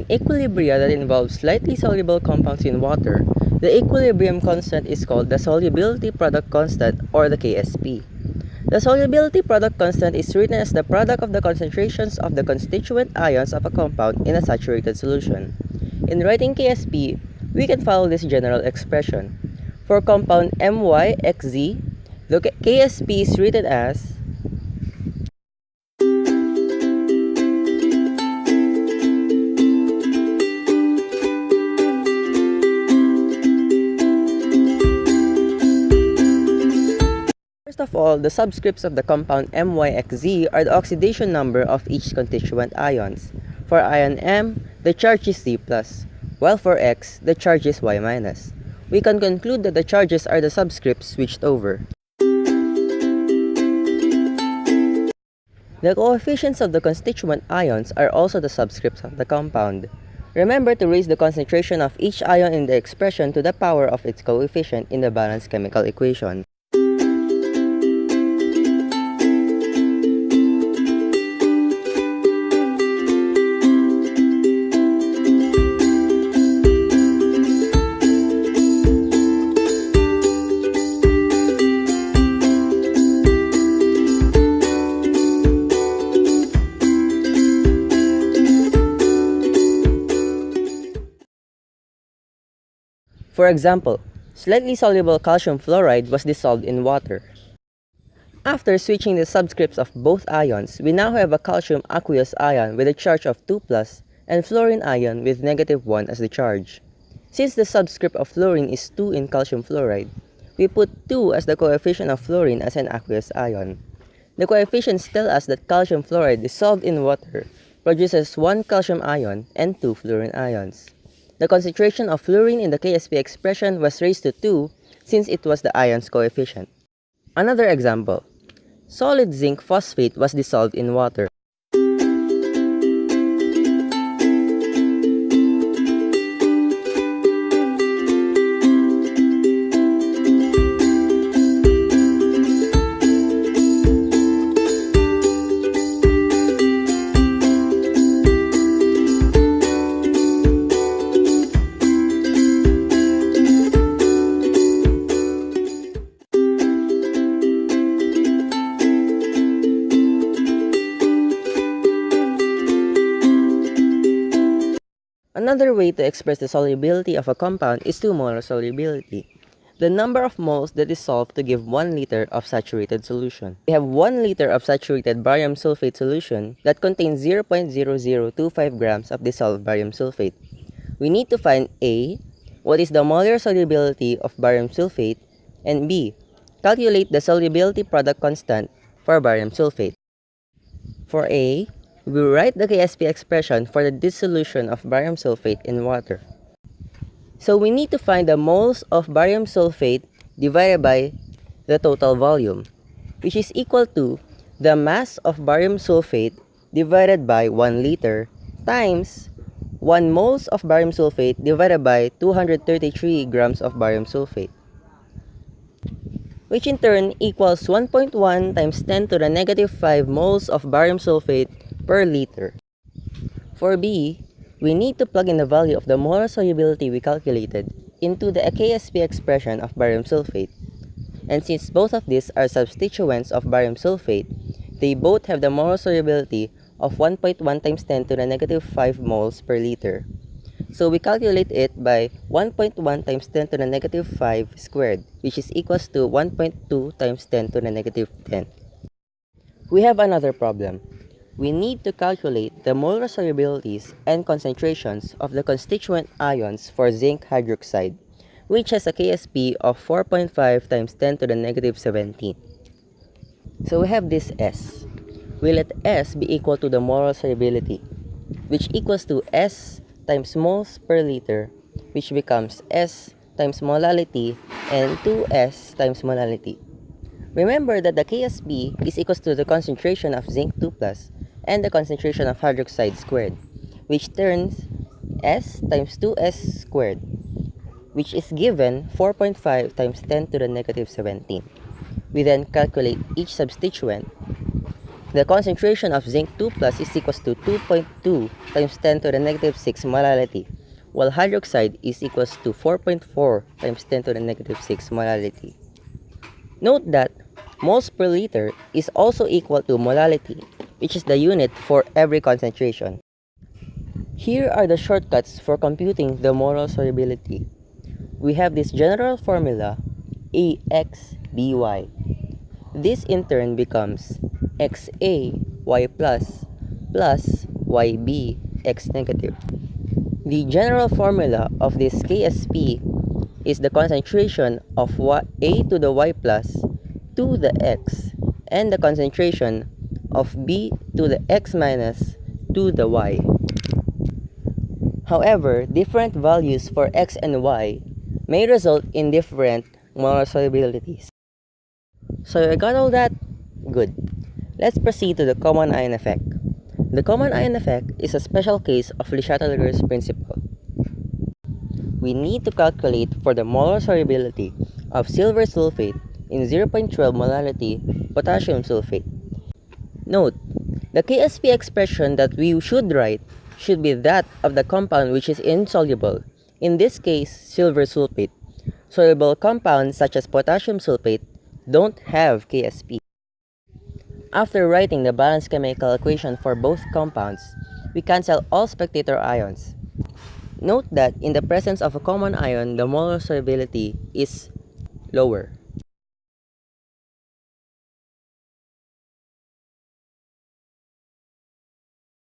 In equilibria that involve slightly soluble compounds in water, the equilibrium constant is called the solubility product constant, or the KSP. The solubility product constant is written as the product of the concentrations of the constituent ions of a compound in a saturated solution. In writing KSP, we can follow this general expression. For compound MyXZ, the KSP is written as First of all, the subscripts of the compound MyXZ are the oxidation number of each constituent ions. For ion M, the charge is Z+, while for X, the charge is Y-. We can conclude that the charges are the subscripts switched over. The coefficients of the constituent ions are also the subscripts of the compound. Remember to raise the concentration of each ion in the expression to the power of its coefficient in the balanced chemical equation. For example, slightly soluble calcium fluoride was dissolved in water. After switching the subscripts of both ions, we now have a calcium aqueous ion with a charge of 2+, and fluorine ion with -1 as the charge. Since the subscript of fluorine is 2 in calcium fluoride, we put 2 as the coefficient of fluorine as an aqueous ion. The coefficients tell us that calcium fluoride dissolved in water produces 1 calcium ion and 2 fluorine ions. The concentration of fluorine in the KSP expression was raised to 2 since it was the ion's coefficient. Another example. Solid zinc phosphate was dissolved in water. Another way to express the solubility of a compound is 2-molar solubility, the number of moles that dissolve to give 1 liter of saturated solution. We have 1 liter of saturated barium sulfate solution that contains 0.0025 grams of dissolved barium sulfate. We need to find A, what is the molar solubility of barium sulfate, and B, calculate the solubility product constant for barium sulfate. For A, we write the KSP expression for the dissolution of barium sulfate in water. So we need to find the moles of barium sulfate divided by the total volume, which is equal to the mass of barium sulfate divided by 1 liter times 1 moles of barium sulfate divided by 233 grams of barium sulfate, which in turn equals 1.1 times 10 to the -5 moles of barium sulfate per liter. For B, we need to plug in the value of the molar solubility we calculated into the KSP expression of barium sulfate. And since both of these are substituents of barium sulfate, they both have the molar solubility of 1.1 times 10 to the -5 moles per liter. So we calculate it by 1.1 times 10 to the -5 squared, which is equals to 1.2 times 10 to the -10. We have another problem. We need to calculate the molar solubilities and concentrations of the constituent ions for zinc hydroxide, which has a KSP of 4.5 times 10 to the -17. So we have this S. We let S be equal to the molar solubility, which equals to S times moles per liter, which becomes S times molality and 2S times molality. Remember that the KSP is equal to the concentration of zinc 2+, and the concentration of hydroxide squared, which turns S times 2S squared, which is given 4.5 times 10 to the -17. We then calculate each substituent. the concentration of zinc 2 plus is equals to 2.2 times 10 to the negative 6 molality, while hydroxide is equals to 4.4 times 10 to the negative 6 molality. Note that moles per liter is also equal to molality, which is the unit for every concentration. Here are the shortcuts for computing the molar solubility. We have this general formula AX/BY. This in turn becomes XA y plus YB X negative. The general formula of this KSP is the concentration of A to the Y plus to the X and the concentration of B to the X minus to the Y. However, different values for X and Y may result in different molar solubilities. So I got all that? Good. Let's proceed to the common ion effect. The common ion effect is a special case of Le Chatelier's principle. We need to calculate for the molar solubility of silver sulfate in 0.12 molality potassium sulfate. Note, the KSP expression that we should write should be that of the compound which is insoluble, in this case silver sulfate. Soluble compounds such as potassium sulfate don't have KSP. After writing the balanced chemical equation for both compounds, we cancel all spectator ions. Note that in the presence of a common ion, the molar solubility is lower.